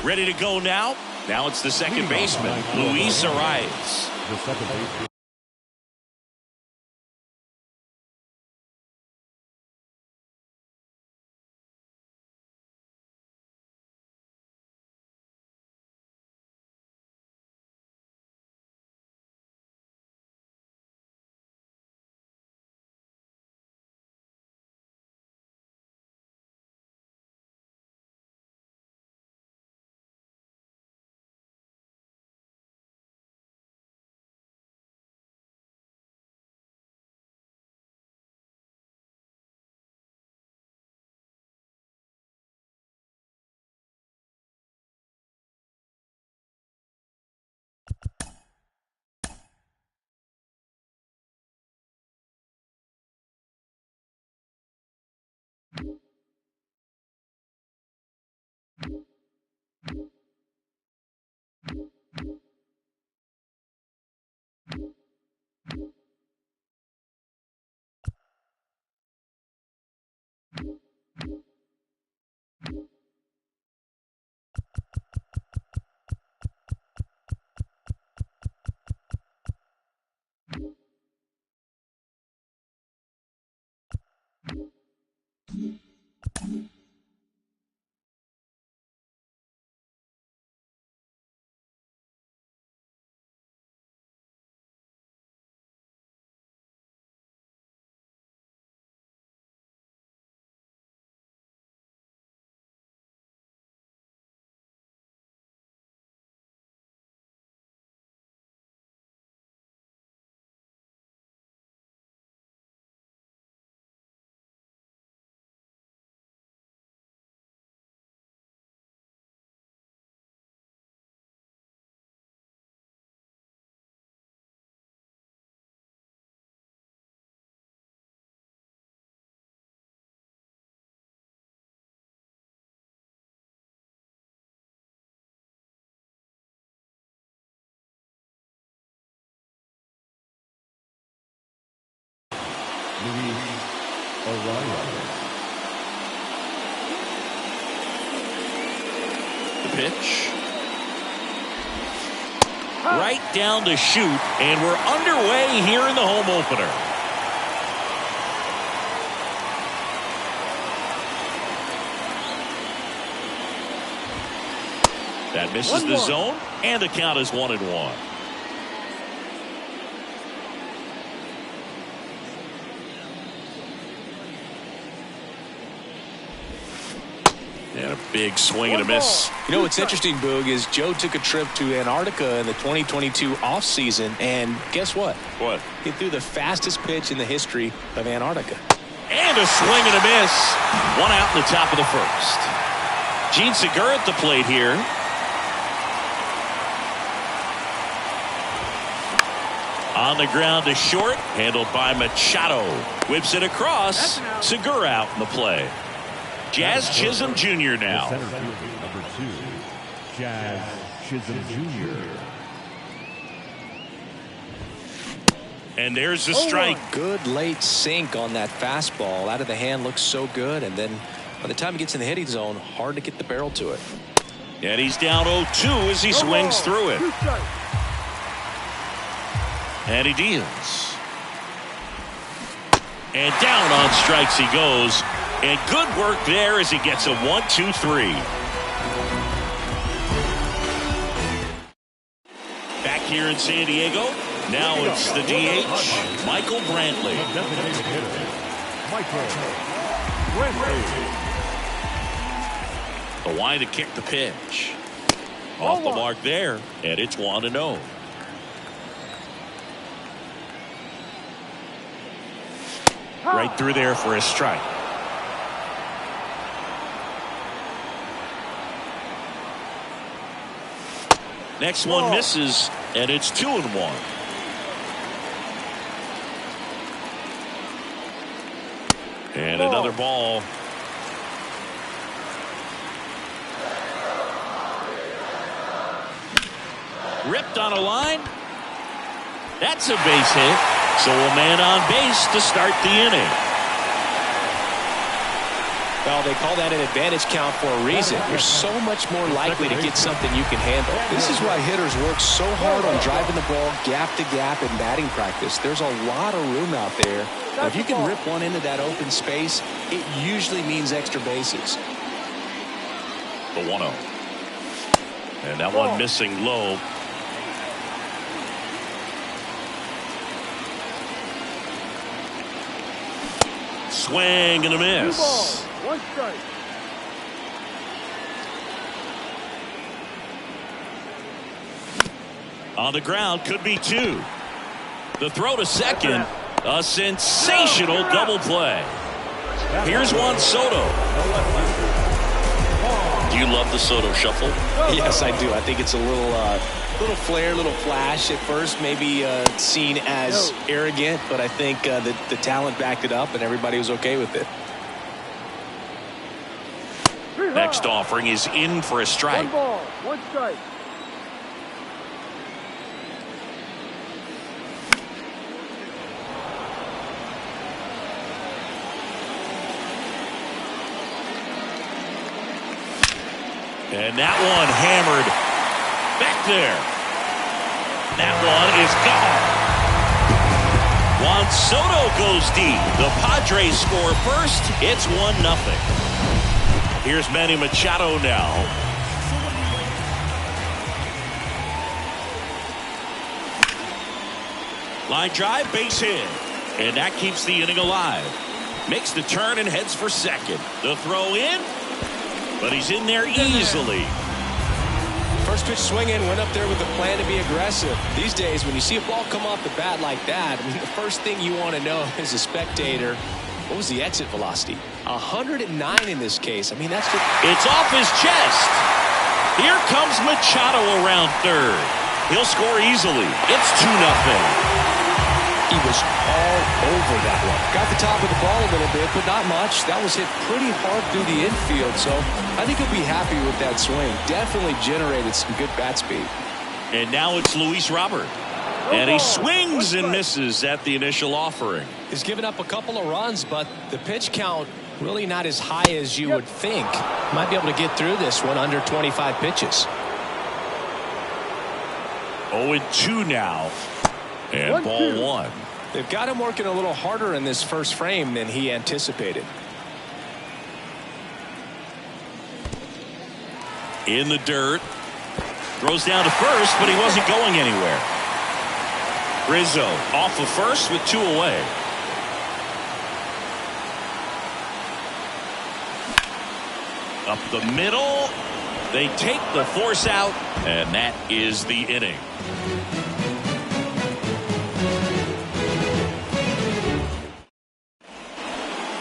Ready to go now? Now it's the second baseman, Luis Arias. The second baseman. The pitch. Right down to shoot, and we're underway here in the home opener. That misses the zone, and the count is 1-1. And a big swing and a miss. You know what's interesting, Boog, is Joe took a trip to Antarctica in the 2022 offseason, and guess what? What? He threw the fastest pitch in the history of Antarctica. And a swing and a miss. One out in the top of the first. Gene Segura at the plate here. On the ground to short, handled by Machado. Whips it across. Segura out in the play. Jazz Chisholm Jr. now. Number 2, Jazz Chisholm Jr. And there's the strike. Good late sink on that fastball. Out of the hand, looks so good. And then by the time he gets in the hitting zone, hard to get the barrel to it. And he's down 0-2 as he swings through it. And he deals. And down on strikes he goes. And good work there as he gets a 1-2-3. Back here in San Diego, now it's the DH, Michael Brantley. Designated hitter, Michael Brantley. The line to kick the pitch. Off the mark there, and it's 1-0. Right through there for a strike. Next one misses, and it's 2-1. And another ball. Ripped on a line. That's a base hit. So a man on base to start the inning. Well, they call that an advantage count for a reason. You're so much more likely to get something you can handle. This is why hitters work so hard on driving the ball gap to gap in batting practice. There's a lot of room out there. If you can rip one into that open space, it usually means extra bases. The 1-0. And that one missing low. Swing and a miss. 1 strike. On the ground, could be 2. The throw to second, a sensational double play. Here's Juan Soto. Do you love the Soto shuffle? Yes, I do. I think it's a little flair, little flash at first, maybe seen as arrogant, but I think the talent backed it up and everybody was okay with it. Next offering is in for a strike. 1 ball, 1 strike. And that one hammered back there. That one is gone. Juan Soto goes deep. The Padres score first. It's 1-0. Here's Manny Machado now. Line drive, base hit. And that keeps the inning alive. Makes the turn and heads for second. The throw in. But he's in there easily. First pitch swinging, went up there with a plan to be aggressive. These days, when you see a ball come off the bat like that, I mean, the first thing you want to know as a spectator, what was the exit velocity? 109 in this case. I mean, that's just... It's off his chest. Here comes Machado around third. He'll score easily. It's 2-0. He was all over that one. Got the top of the ball a little bit, but not much. That was hit pretty hard through the infield, so I think he'll be happy with that swing. Definitely generated some good bat speed. And now it's Luis Robert. And he swings and misses at the initial offering. He's given up a couple of runs, but the pitch count really not as high as you would think. Might be able to get through this one under 25 pitches. 0-2 now. And ball 1. They've got him working a little harder in this first frame than he anticipated. In the dirt. Throws down to first, but he wasn't going anywhere. Rizzo off of first with 2 away. Up the middle. They take the force out, and that is the inning.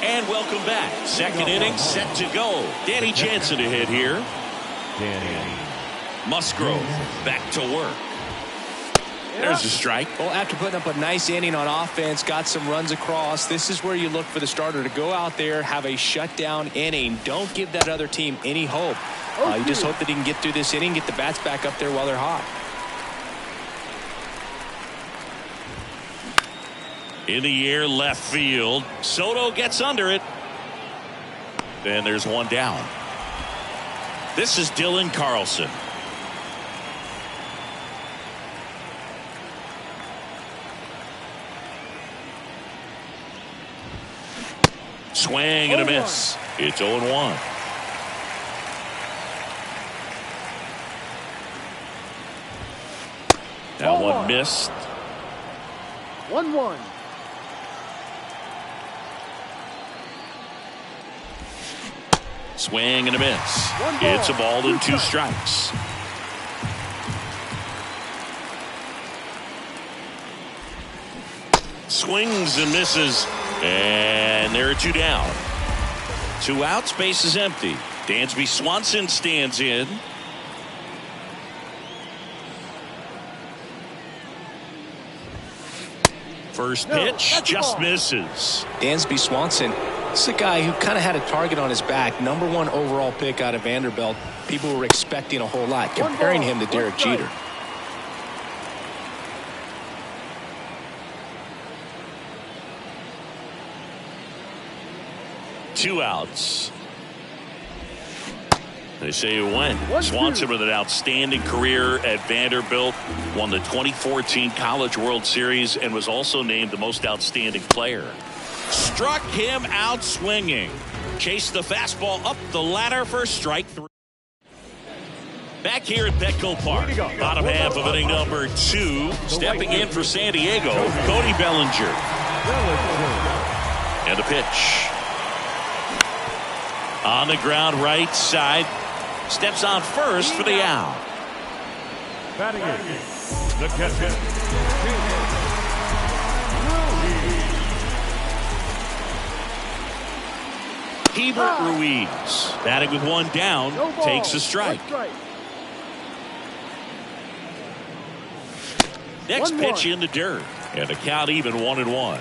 And welcome back. Second inning set to go. Danny Jansen to hit here. Danny Musgrove back to work. There's a strike. Well, after putting up a nice inning on offense, got some runs across, this is where you look for the starter to go out there, have a shutdown inning. Don't give that other team any hope. You just hope that he can get through this inning, get the bats back up there while they're hot. In the air, left field. Soto gets under it. Then there's one down. This is Dylan Carlson. Swing and a miss. It's 0-1. That one missed. 1-1. Swing and a miss. It's a ball and 2 strikes. Swings and misses. And there are 2 down. 2 outs, base is empty. Dansby Swanson stands in. First pitch just misses. Dansby Swanson, this is a guy who kind of had a target on his back. #1 overall pick out of Vanderbilt. People were expecting a whole lot, comparing him to Derek Jeter. Two outs. They say it went. Swanson with an outstanding career at Vanderbilt, won the 2014 College World Series, and was also named the most outstanding player. Struck him out swinging. Chased the fastball up the ladder for strike 3. Back here at Petco Park, bottom half of inning number 2. Stepping in for San Diego, Cody Bellinger. And the pitch. On the ground right side. Steps on first for the out. Batting it, the catcher, Hebert Ruiz, batting with one down, takes a strike. Next pitch in the dirt, and the count even 1-1.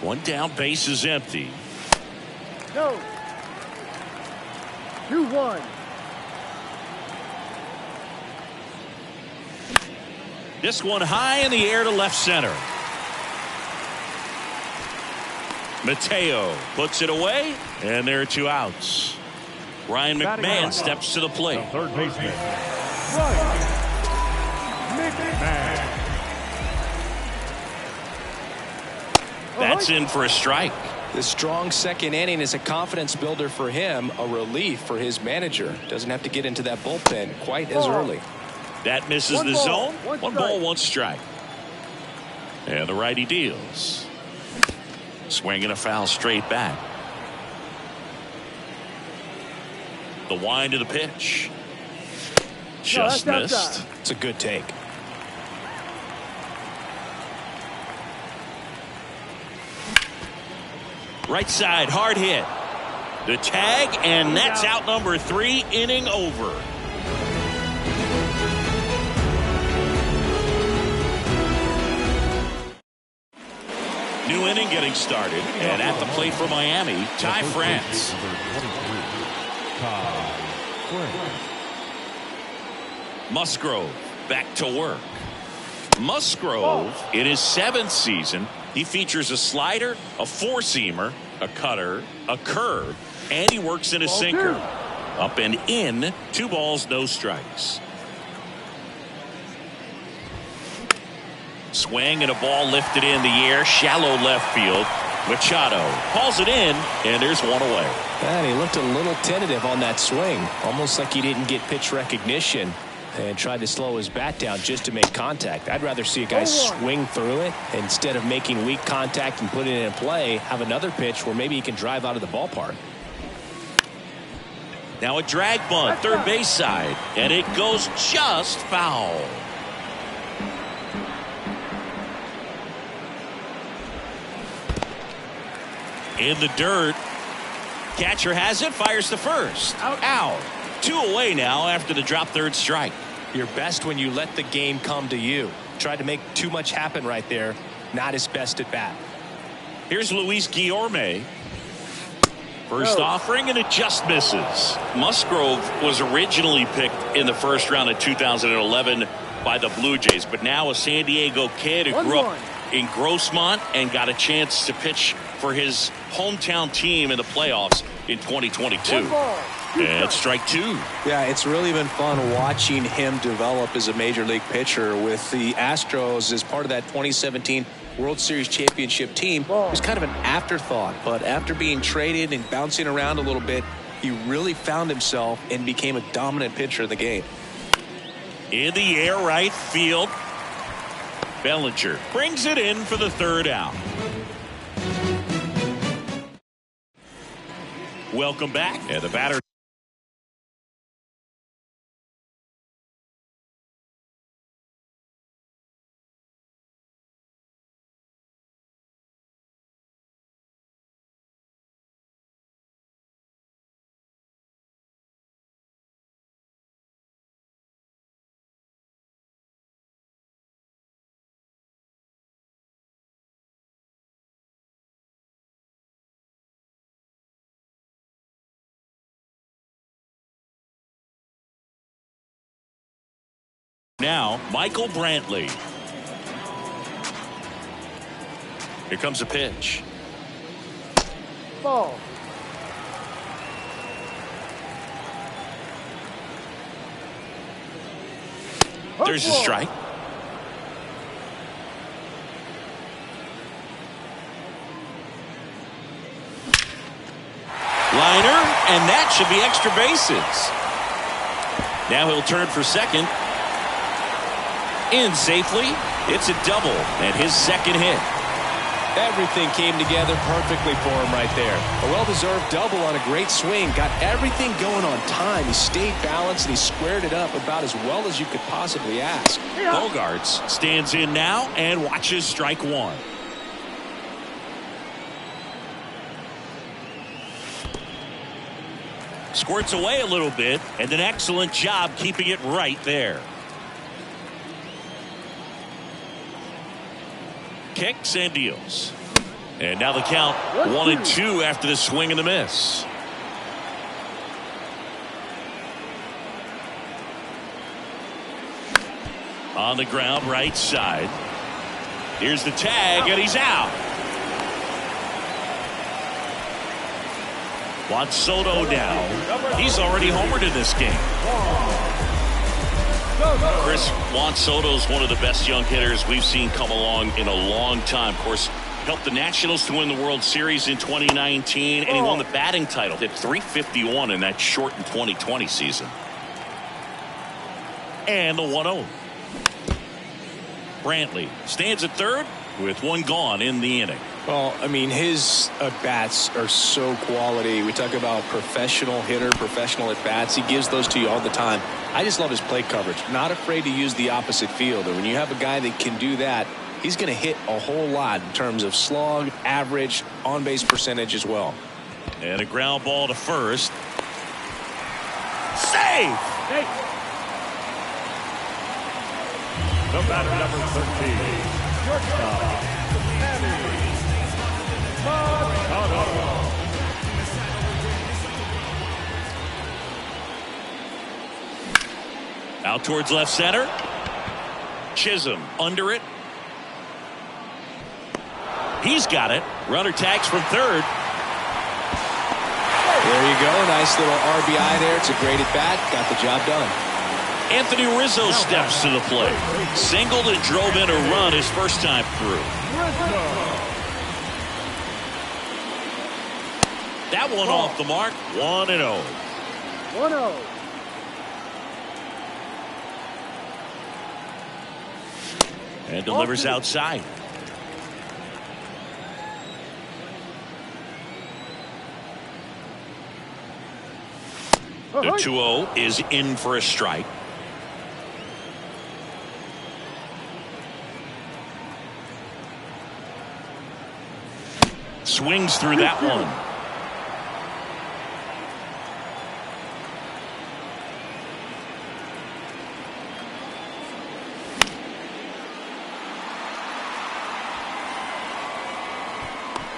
One down, base is empty. No. 2-1. This one high in the air to left center. Mateo puts it away, and there are 2 outs. Ryan McMahon steps to the plate. The third baseman, Ryan McMahon. That's in for a strike. The strong second inning is a confidence builder for him, a relief for his manager. Doesn't have to get into that bullpen quite as early. That misses the zone. 1 ball, 1 strike. And the righty deals. Swinging a foul straight back. The wind of the pitch. Just missed. It's a good take. Right side, hard hit. The tag, and that's out number 3, inning over. New inning getting started, and at the plate for Miami, Ty France. Musgrove back to work. Musgrove, in his 7th season, he features a slider, a 4-seamer, a cutter, a curve, and he works in a sinker. Up and in, 2 balls, no strikes. Swing and a ball lifted in the air, shallow left field. Machado hauls it in, and there's 1 away. And he looked a little tentative on that swing, almost like he didn't get pitch recognition and tried to slow his bat down just to make contact. I'd rather see a guy swing through it instead of making weak contact and putting it in play. Have another pitch where maybe he can drive out of the ballpark. Now a drag bunt, third base side, and it goes just foul. In the dirt. Catcher has it, fires to first. Out. 2 away now after the drop third strike. You're best when you let the game come to you. Tried to make too much happen right there. Not his best at bat. Here's Luis Guillorme. First offering, and it just misses. Musgrove was originally picked in the first round of 2011 by the Blue Jays, but now a San Diego kid who grew up in Grossmont and got a chance to pitch for his hometown team in the playoffs in 2022. And strike 2. Yeah, it's really been fun watching him develop as a major league pitcher with the Astros as part of that 2017 World Series championship team. It was kind of an afterthought, but after being traded and bouncing around a little bit, he really found himself and became a dominant pitcher in the game. In the air right field. Bellinger brings it in for the 3rd out. Welcome back. And the batter. Now, Michael Brantley. Here comes a pitch. Ball. There's a strike. Liner, and that should be extra bases. Now he'll turn for second. In safely. It's a double and his second hit. Everything came together perfectly for him right there. A well-deserved double on a great swing. Got everything going on time. He stayed balanced and he squared it up about as well as you could possibly ask. Bogarts stands in now and watches strike one. Squirts away a little bit, and an excellent job keeping it right there. Kicks and deals. And now the count 1-2 after the swing and the miss. On the ground, right side. Here's the tag, and he's out. Juan Soto now. He's already homered in this game. Chris, Juan Soto is one of the best young hitters we've seen come along in a long time. Of course, helped the Nationals to win the World Series in 2019, and he won the batting title. Hit .351 in that shortened 2020 season. And the 1-0. Brantley stands at third with one gone in the inning. Well, I mean, his at-bats are so quality. We talk about professional hitter, professional at-bats. He gives those to you all the time. I just love his plate coverage. Not afraid to use the opposite field. And when you have a guy that can do that, he's going to hit a whole lot in terms of slug, average, on-base percentage as well. And a ground ball to first. Save! The batter, number 13, shortstop, out towards left center. Chisholm under it. He's got it. Runner tags from third. There you go. Nice little RBI there. It's a great at bat. Got the job done. Anthony Rizzo steps to the plate. Singled and drove in a run his first time through. That one off the mark. 1-0. 1-0. And delivers outside. The 2-0 is in for a strike. Swings through that one.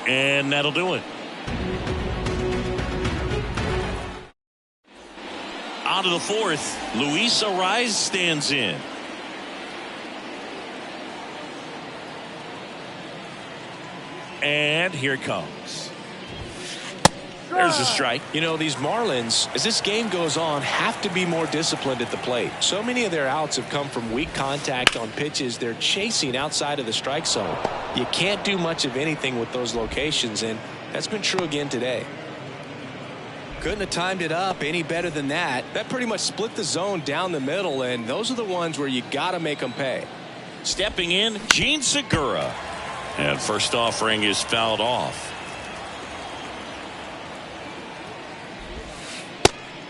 And that'll do it. On to the fourth. Luis Arraez stands in. And here it comes. There's a strike. You know, these Marlins, as this game goes on, have to be more disciplined at the plate. So many of their outs have come from weak contact on pitches they're chasing outside of the strike zone. You can't do much of anything with those locations, and that's been true again today. Couldn't have timed it up any better than that. That pretty much split the zone down the middle, and those are the ones where you got to make them pay. Stepping in, Gene Segura. And first offering is fouled off.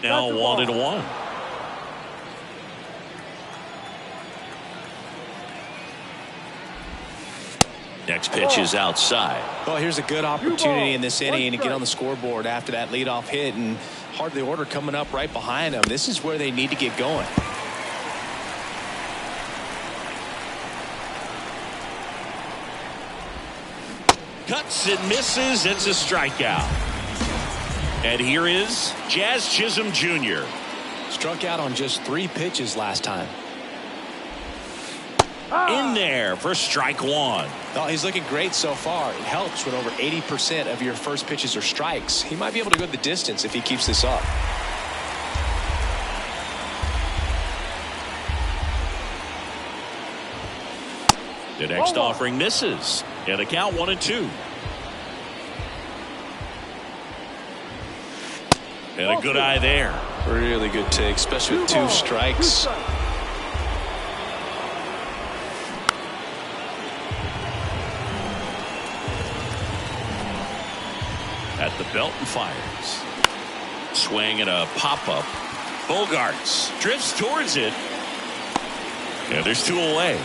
Now 1-1. Next pitch is outside. Well, here's a good opportunity in this inning to get on the scoreboard after that leadoff hit, and hardly order coming up right behind them. This is where they need to get going. Cuts and misses. It's a strikeout. And here is Jazz Chisholm Jr. Struck out on just 3 pitches last time. In there for strike one. Oh, he's looking great so far. It helps when over 80% of your first pitches are strikes. He might be able to go the distance if he keeps this up. The next offering misses. And the count 1-2. And a good eye there. Really good take, especially with 2 strikes. At the belt and fires. Swing and a pop-up. Bogarts drifts towards it. And there's 2 away.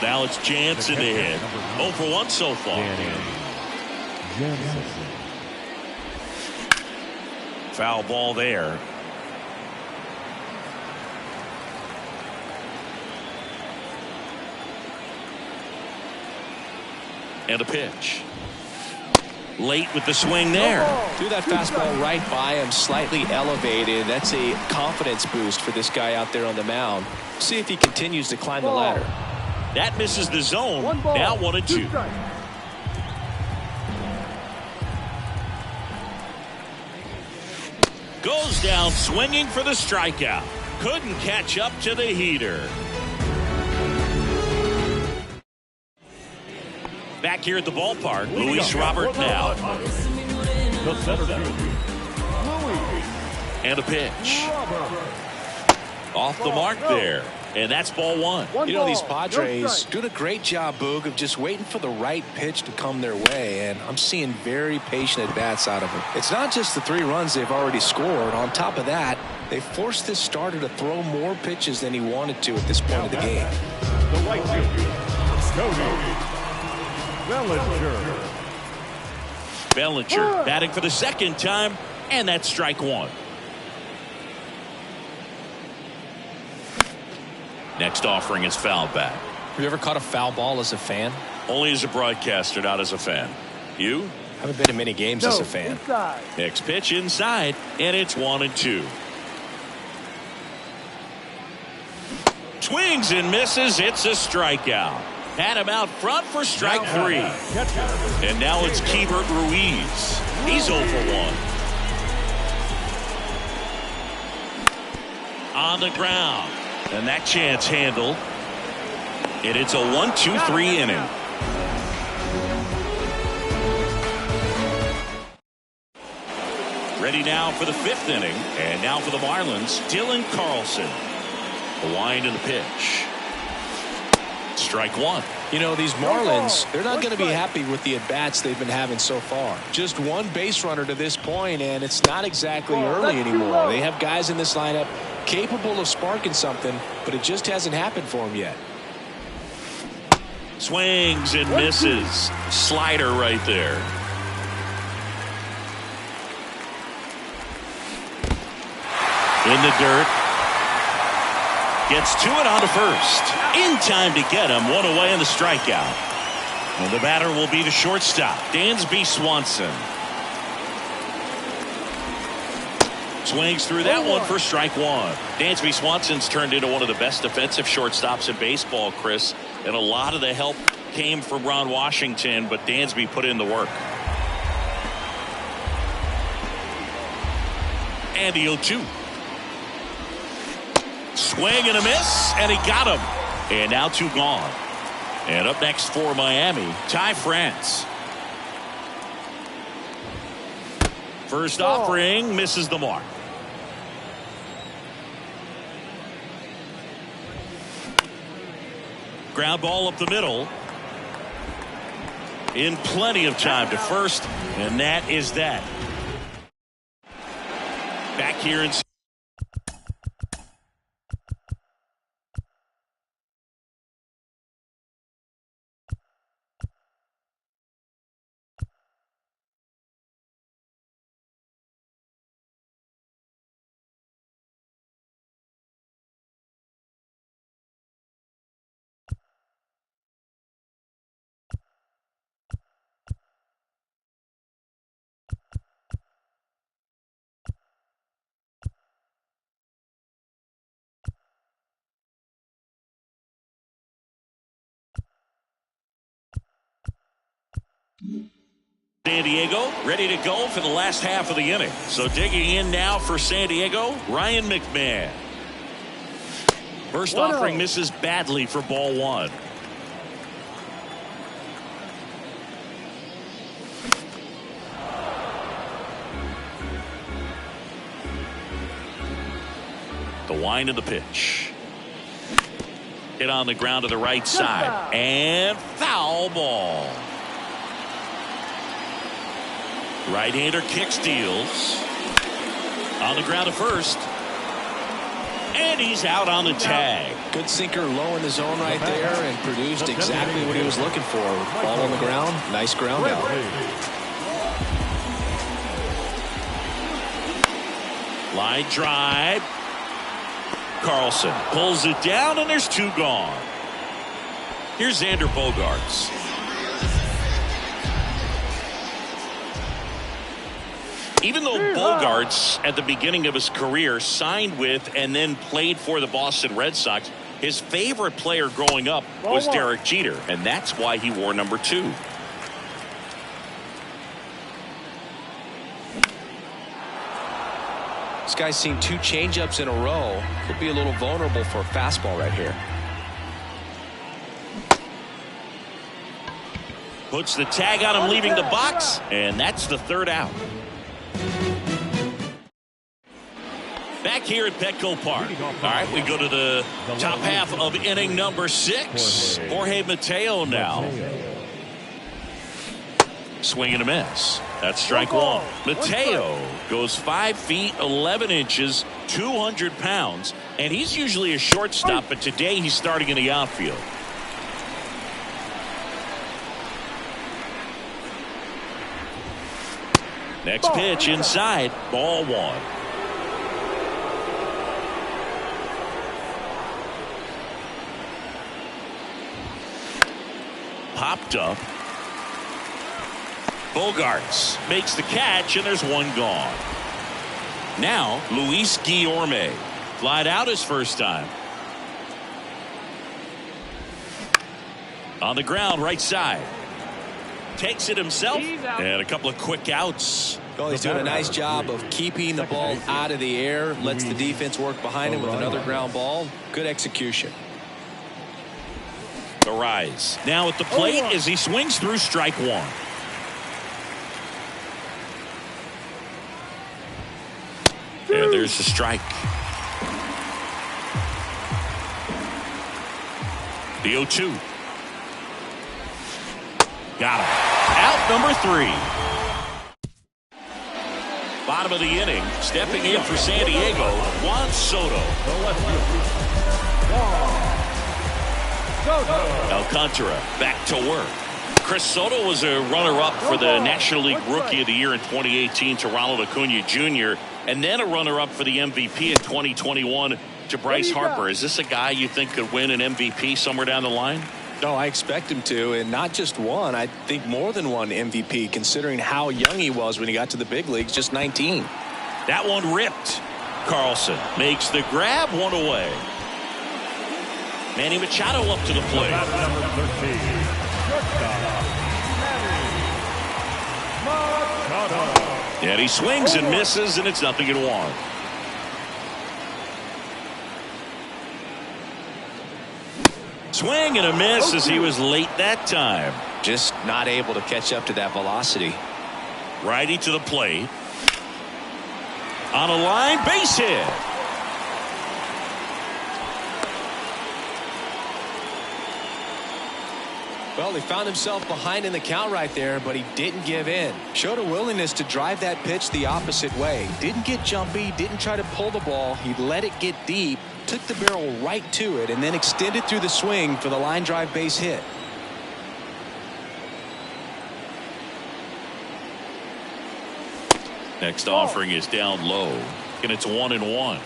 Now it's Jansen to hit. 0 for 1 so far. Foul ball there. And a pitch. Late with the swing there. Threw that fastball right by him, slightly elevated. That's a confidence boost for this guy out there on the mound. See if he continues to climb the ladder. That misses the zone. Now 1-2. Goes down swinging for the strikeout. Couldn't catch up to the heater. Back here at the ballpark, Luis Robert now. The center fielder, Luis. And a pitch. Off the mark there. And that's ball 1. You know, these Padres doing a great job, Boog, of just waiting for the right pitch to come their way, and I'm seeing very patient at-bats out of them. It's not just the 3 runs they've already scored. On top of that, they forced this starter to throw more pitches than he wanted to at this point of the game. The right fielder, Cody Bellinger. Bellinger batting for the 2nd time, and that's strike 1. Next offering is fouled back. Have you ever caught a foul ball as a fan? Only as a broadcaster, not as a fan. You? Haven't been to many games as a fan. Inside. Next pitch inside, and it's 1-2. Swings and misses. It's a strikeout. Had him out front for strike 3. And now it's Keibert Ruiz. He's 0 for 1. On the ground. And that chance handled. And it's a 1-2-3 inning. Ready now for the 5th inning. And now for the Marlins, Dylan Carlson. The wind and the pitch. Strike 1. You know, these Marlins, they're not going to be happy with the at-bats they've been having so far. Just 1 base runner to this point, and it's not exactly early anymore. They have guys in this lineup capable of sparking something, but it just hasn't happened for them yet. Swings and misses. Slider right there. In the dirt. Gets to it on to first. In time to get him. 1 away in the strikeout. And the batter will be the shortstop, Dansby Swanson. Swings through that one for strike 1. Dansby Swanson's turned into one of the best defensive shortstops in baseball, Chris. And a lot of the help came from Ron Washington, but Dansby put in the work. And the 0-2. Swing and a miss, and he got him. And now 2 gone. And up next for Miami, Ty France. First offering misses the mark. Ground ball up the middle. In plenty of time to first, and that is that. Back here in San Diego ready to go for the last half of the inning. So digging in now for San Diego, Ryan McMahon. First offering misses badly for ball 1. The wind of the pitch. Hit on the ground to the right side. And foul ball. Right-hander kick steals. On the ground to first. And he's out on the tag. Good sinker low in the zone right there and produced exactly what he was looking for. Ball on the ground. Nice ground out. Line drive. Carlson pulls it down, and there's two gone. Here's Xander Bogaerts. Even though Bogaerts at the beginning of his career signed with and then played for the Boston Red Sox, his favorite player growing up was Derek Jeter, and that's why he wore number 2. This guy's seen 2 changeups in a row. Could be a little vulnerable for a fastball right here. Puts the tag on him leaving the box, and that's the 3rd out. Back here at Petco Park. All right, we go to the top half of inning number 6. Jorge Mateo now. Swing and a miss. That's strike 1. Mateo goes 5 feet 11 inches, 200 pounds, and he's usually a shortstop, but today he's starting in the outfield. Next pitch inside, ball 1. Popped up. Bogaerts makes the catch, and there's 1 gone. Now, Luis Guillorme. Flied out his first time. On the ground, right side. Takes it himself, and a couple of quick outs. Well, he's doing a nice job of keeping the ball out of the air. Lets the defense work behind him with another ground ball. Good execution. The rise. Now at the plate as he swings through strike 1. And there's the strike. The 0-2. Got him. Out number 3. Bottom of the inning. Stepping in for San Diego, Juan Soto. Alcantara back to work. Chris Soto was a runner-up for the National League Rookie of the Year in 2018 to Ronald Acuna Jr. and then a runner-up for the MVP in 2021 to Bryce Harper. Is this a guy you think could win an MVP somewhere down the line? No, I expect him to, and not just one. I think more than one MVP, considering how young he was when he got to the big leagues, just 19. That one ripped. Carlson makes the grab, 1 away. Manny Machado up to the plate. And he swings and misses, and it's 0-1. Swing and a miss as he was late that time. Just not able to catch up to that velocity. Righty to the plate. On a line, base hit. Well, he found himself behind in the count right there, but he didn't give in. Showed a willingness to drive that pitch the opposite way. Didn't get jumpy, didn't try to pull the ball. He let it get deep, took the barrel right to it, and then extended through the swing for the line drive base hit. Next offering is down low, and it's 1-1.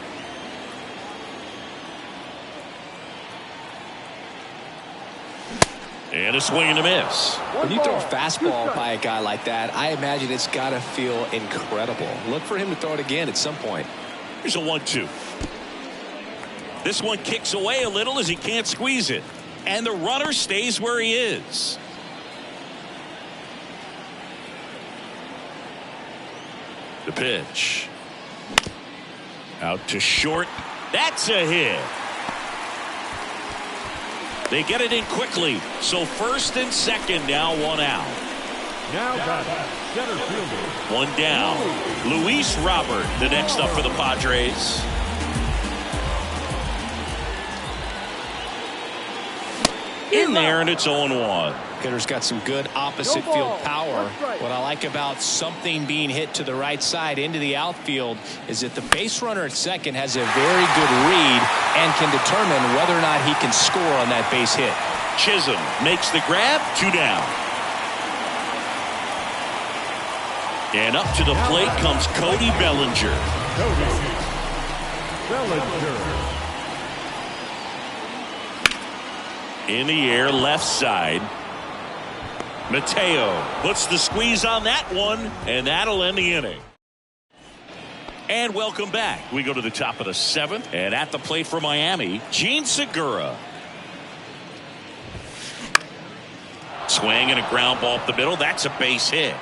And a swing and a miss. When you throw a fastball by a guy like that, I imagine it's got to feel incredible. Look for him to throw it again at some point. Here's a 1-2. This one kicks away a little as he can't squeeze it. And the runner stays where he is. The pitch. Out to short. That's a hit. They get it in quickly. So first and second, now 1 out. Now got center fielder. 1 down. Luis Robert, the next up for the Padres. in there, and it's 0-1. Hitter's got some good opposite field power. What I like about something being hit to the right side into the outfield is that the base runner at second has a very good read and can determine whether or not he can score on that base hit. Chisholm makes the grab, 2 down. And up to the plate comes Cody Bellinger. In the air, left side. Mateo puts the squeeze on that one, and that'll end the inning. And welcome back. We go to the top of the 7th, and at the plate for Miami, Gene Segura. Swing and a ground ball up the middle. That's a base hit.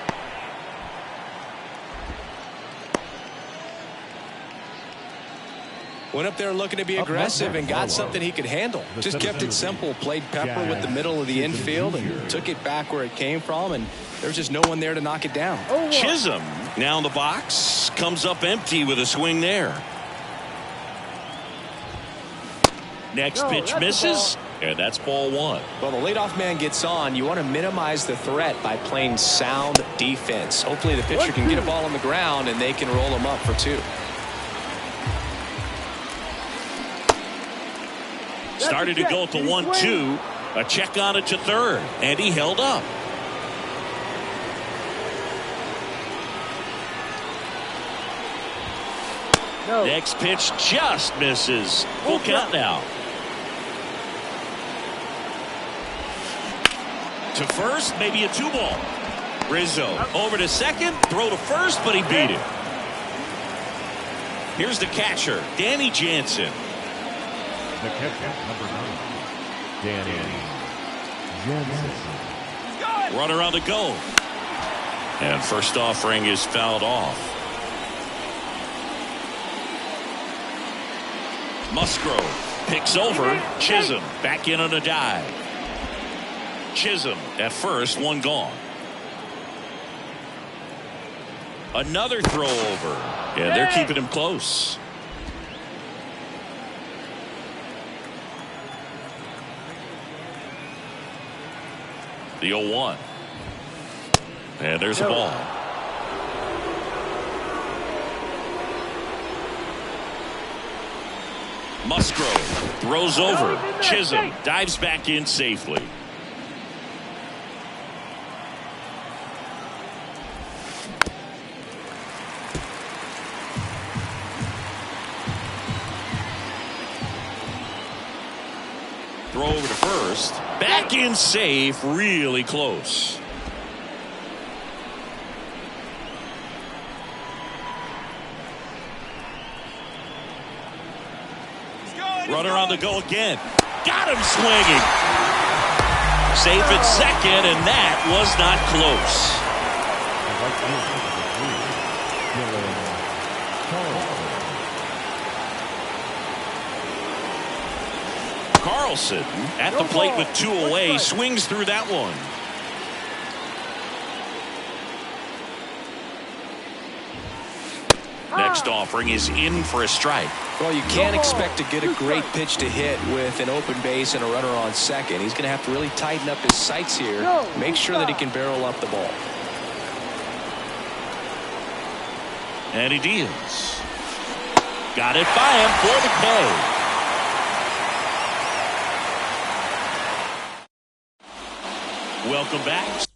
Went up there looking to be aggressive and got something he could handle. Just kept it simple. Played pepper with the middle of the infield and took it back where it came from. And there's just no one there to knock it down. Chisholm now in the box. Comes up empty with a swing there. Next pitch misses. And that's ball 1. Well, the leadoff man gets on. You want to minimize the threat by playing sound defense. Hopefully the pitcher can get a ball on the ground and they can roll him up for 2. Started to go at the 1-2. A check on it to third. And he held up. No. Next pitch just misses. Full count now. To first, maybe a 2-ball. Rizzo over to second. Throw to first, but he beat it. Here's the catcher, Danny Jansen. The catcher, number 9, Danny Jansen. Runner on the go. And first offering is fouled off. Musgrove picks over. Chisholm back in on a dive. Chisholm at first, 1 gone. Another throw over. Yeah, they're keeping him close. The 0-1. And there's a ball. Musgrove throws over. Chisholm dives back in safely. Throw over to first. Back in safe. Really close. Runner on the go again. Got him swinging. Safe at second, and that was not close. Carlson at the plate with 2 away. Swings through that one. Next offering is in for a strike. Well, you can't expect to get a great pitch to hit with an open base and a runner on second. He's going to have to really tighten up his sights here. Make sure that he can barrel up the ball. And he deals. Got it by him for the K. Welcome back.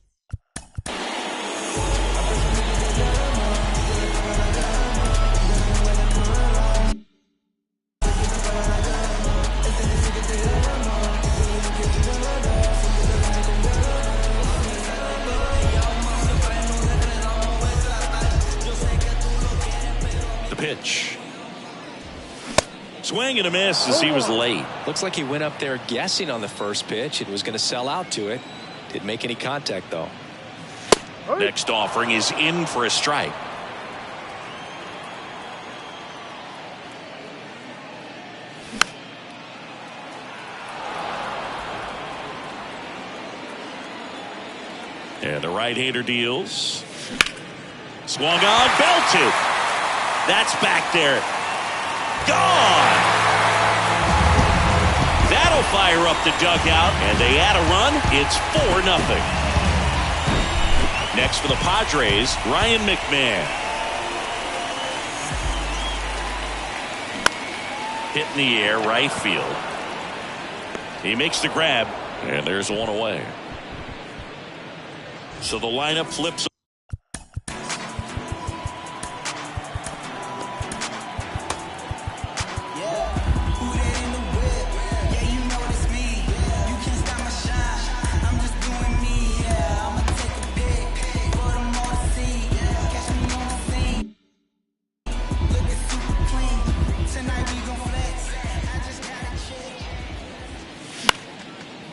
Pitch. Swing and a miss as he was late. Looks like he went up there guessing on the first pitch and was going to sell out to it. Didn't make any contact though. Next offering is in for a strike. And the right-hander deals. Swung on, belted. That's back there. Gone. That'll fire up the dugout, and they add a run. It's 4-0. Next for the Padres, Ryan McMahon. Hit in the air, right field. He makes the grab, and there's one away. So the lineup flips.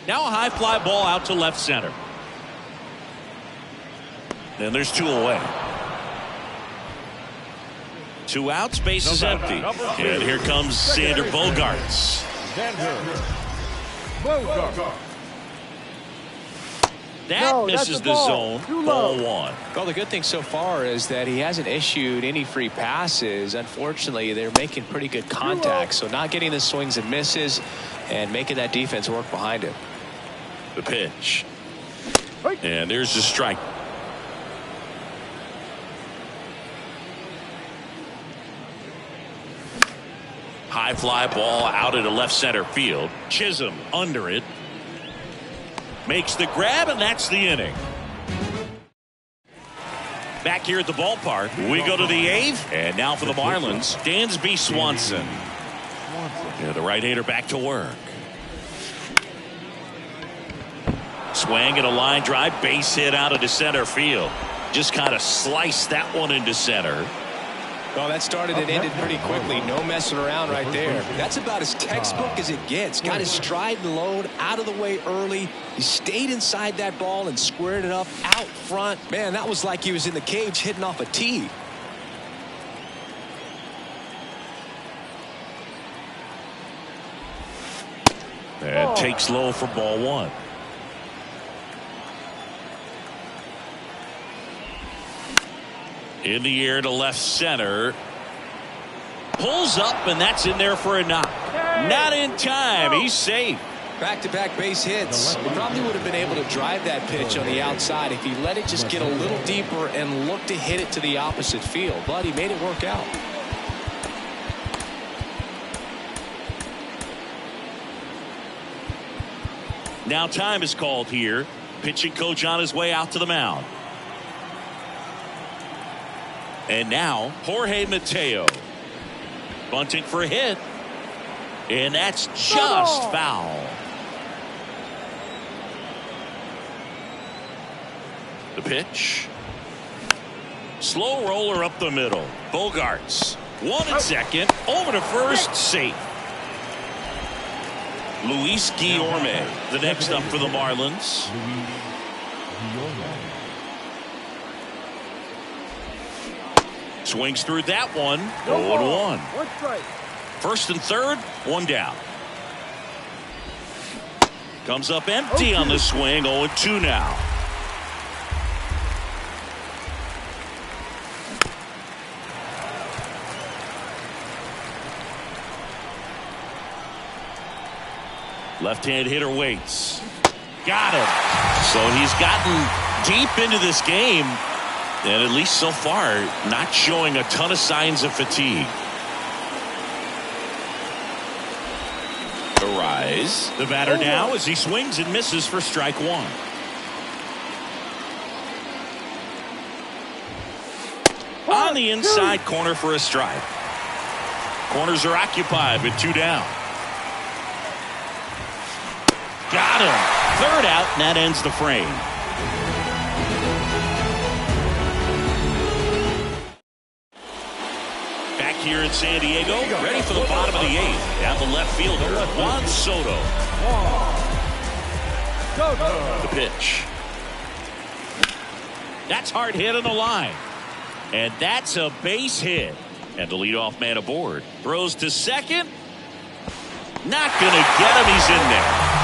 Now a high fly ball out to left center. And there's 2 away. 2 outs, base is empty. And here comes Xander Bogaerts. That misses the zone. Ball 1. Well, the good thing so far is that he hasn't issued any free passes. Unfortunately, they're making pretty good contact. So not getting the swings and misses and making that defense work behind him. The pitch. And there's the strike. High fly ball out into left center field. Chisholm under it. Makes the grab, and that's the inning. Back here at the ballpark, we go to the 8th. And now for the Marlins, Dansby Swanson. Yeah, the right-hander back to work. Swing and a line drive, base hit out into center field. Just kind of sliced that one into center. Well, that started and ended pretty quickly. No messing around right there. That's about as textbook as it gets. Got his stride and load out of the way early. He stayed inside that ball and squared it up out front. Man, that was like he was in the cage hitting off a tee. And takes low for ball 1. In the air to left center. Pulls up, and that's in there for a knock. Not in time. He's safe. Back-to-back base hits. He probably would have been able to drive that pitch on the outside if he let it just get a little deeper and look to hit it to the opposite field. But he made it work out. Now time is called here. Pitching coach on his way out to the mound. And now Jorge Mateo bunting for a hit, and that's just foul. The pitch, slow roller up the middle. Bogaerts 1 and 2nd, over to first, safe. Luis Guillorme the next up for the Marlins. Swings through that one. 0-1. 1st and 3rd, 1 down. Comes up empty on the swing. 0-2 now. Left-hand hitter waits. Got him. So he's gotten deep into this game. And at least so far, not showing a ton of signs of fatigue. The rise. The batter now as he swings and misses for strike 1. On the inside corner for a strike. Corners are occupied with 2 down. Got him. 3rd out, and that ends the frame. Here in San Diego, ready for the bottom of the 8th. At the left fielder, Juan Soto. The pitch. That's hard hit on the line. And that's a base hit. And the leadoff man aboard. Throws to second. Not going to get him. He's in there.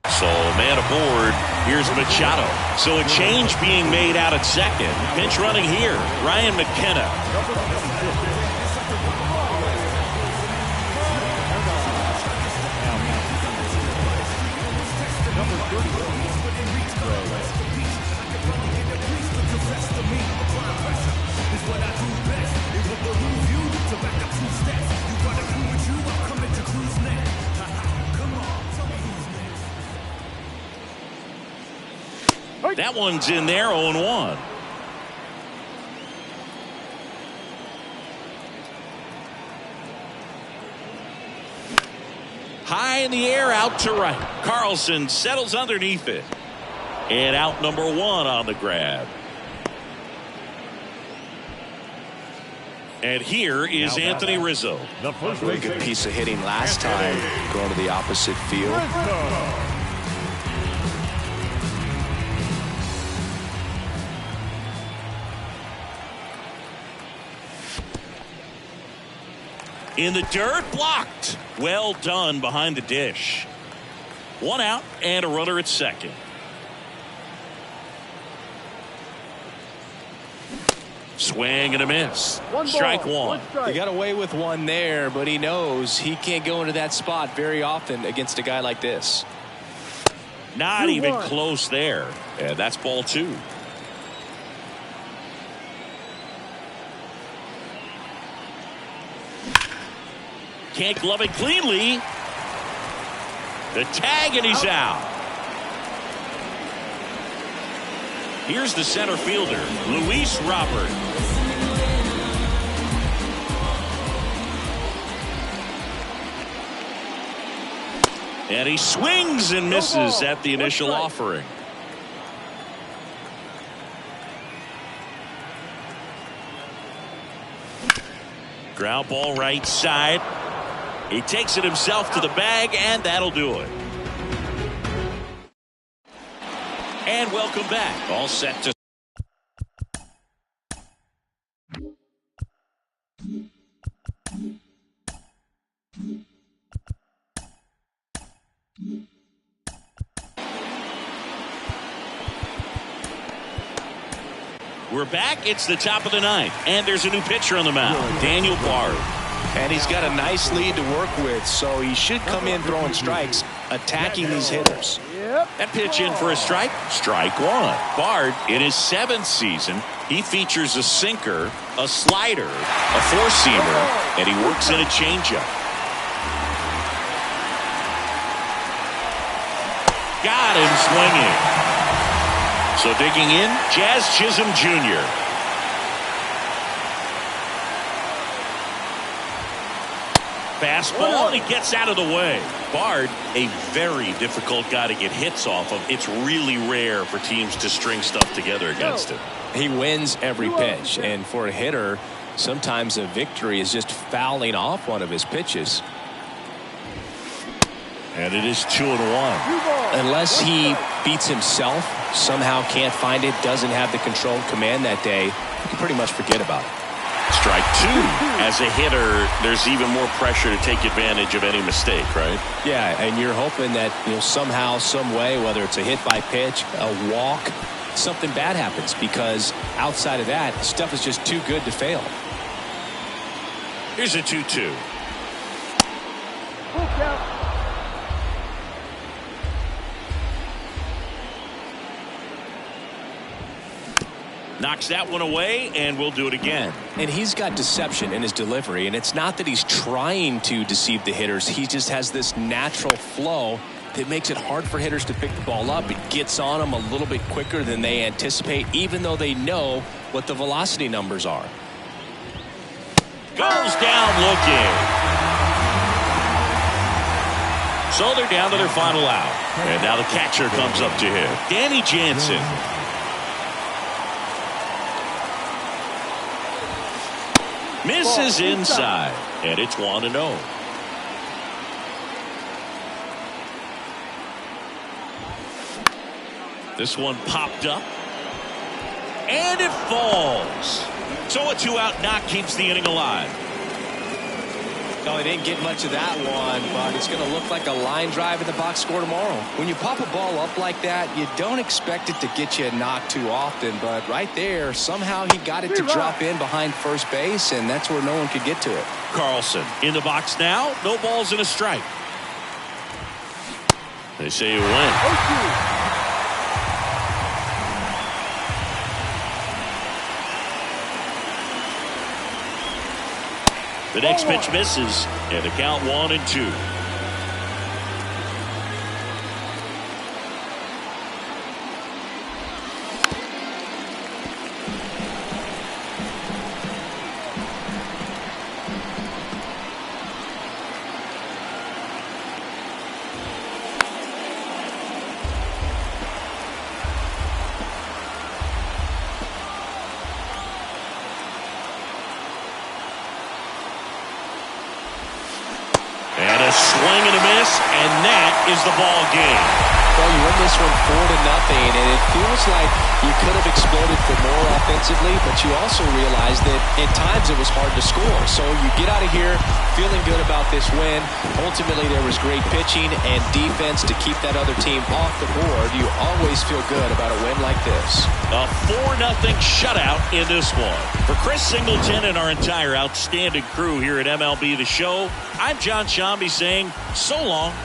So man aboard. Here's Machado. So a change being made out at second. Pinch running here. Ryan McKenna. That one's in there, 0-1. High in the air, out to right. Carlson settles underneath it. And out number 1 on the grab. And here is Anthony Rizzo. Really good piece of hitting last time, going to the opposite field. In the dirt, blocked. Well done behind the dish. 1 out and a runner at second. Swing and a miss. Strike one. He got away with one there, but he knows he can't go into that spot very often against a guy like this. Not even close there. And that's ball 2. Can't glove it cleanly. The tag, and he's out. Here's the center fielder, Luis Robert. And he swings and misses at the initial offering. Ground ball right side. He takes it himself to the bag, and that'll do it. And welcome back. All set to. We're back. It's the top of the 9th, and there's a new pitcher on the mound, Daniel Bard. And he's got a nice lead to work with, so he should come in throwing strikes, attacking these hitters. That pitch in for a strike. Strike 1. Bard, in his 7th season, he features a sinker, a slider, a four-seamer, and he works in a changeup. Got him swinging. So digging in, Jazz Chisholm Jr. Fastball, and he gets out of the way. Bard, a very difficult guy to get hits off of. It's really rare for teams to string stuff together against him. He wins every pitch, and for a hitter, sometimes a victory is just fouling off one of his pitches. And it is 2-1. Unless he beats himself, somehow can't find it, doesn't have the control and command that day, you can pretty much forget about it. Strike 2. As a hitter, there's even more pressure to take advantage of any mistake, right? Yeah, and you're hoping that somehow, some way, whether it's a hit by pitch, a walk, something bad happens, because outside of that, stuff is just too good to fail. Here's a 2-2. Knocks that one away, and we'll do it again. And he's got deception in his delivery, and it's not that he's trying to deceive the hitters. He just has this natural flow that makes it hard for hitters to pick the ball up. It gets on them a little bit quicker than they anticipate, even though they know what the velocity numbers are. Goes down looking. So they're down to their final out. And now the catcher comes up to him. Danny Jansen. Misses inside, and it's 1-0. This one popped up, and it falls. So a 2-out knock keeps the inning alive. No, he didn't get much of that one, but it's going to look like a line drive in the box score tomorrow. When you pop a ball up like that, you don't expect it to get you a knock too often, but right there, somehow he got it to drop in behind first base, and that's where no one could get to it. Carlson in the box now. No balls and a strike. They say you win. The next pitch misses, and the count 1-2. Swing and a miss, and that is the ball game. Well, you win this one 4-0, and it feels like you could have exploded for more offensively, but you also realize that at times it was hard to score. So you get out of here feeling good about this win. Ultimately, there was great pitching and defense to keep that other team off the board. You always feel good about a win like this. A 4-0 shutout in this one. For Chris Singleton and our entire outstanding crew here at MLB The Show, I'm John Shambi saying so long.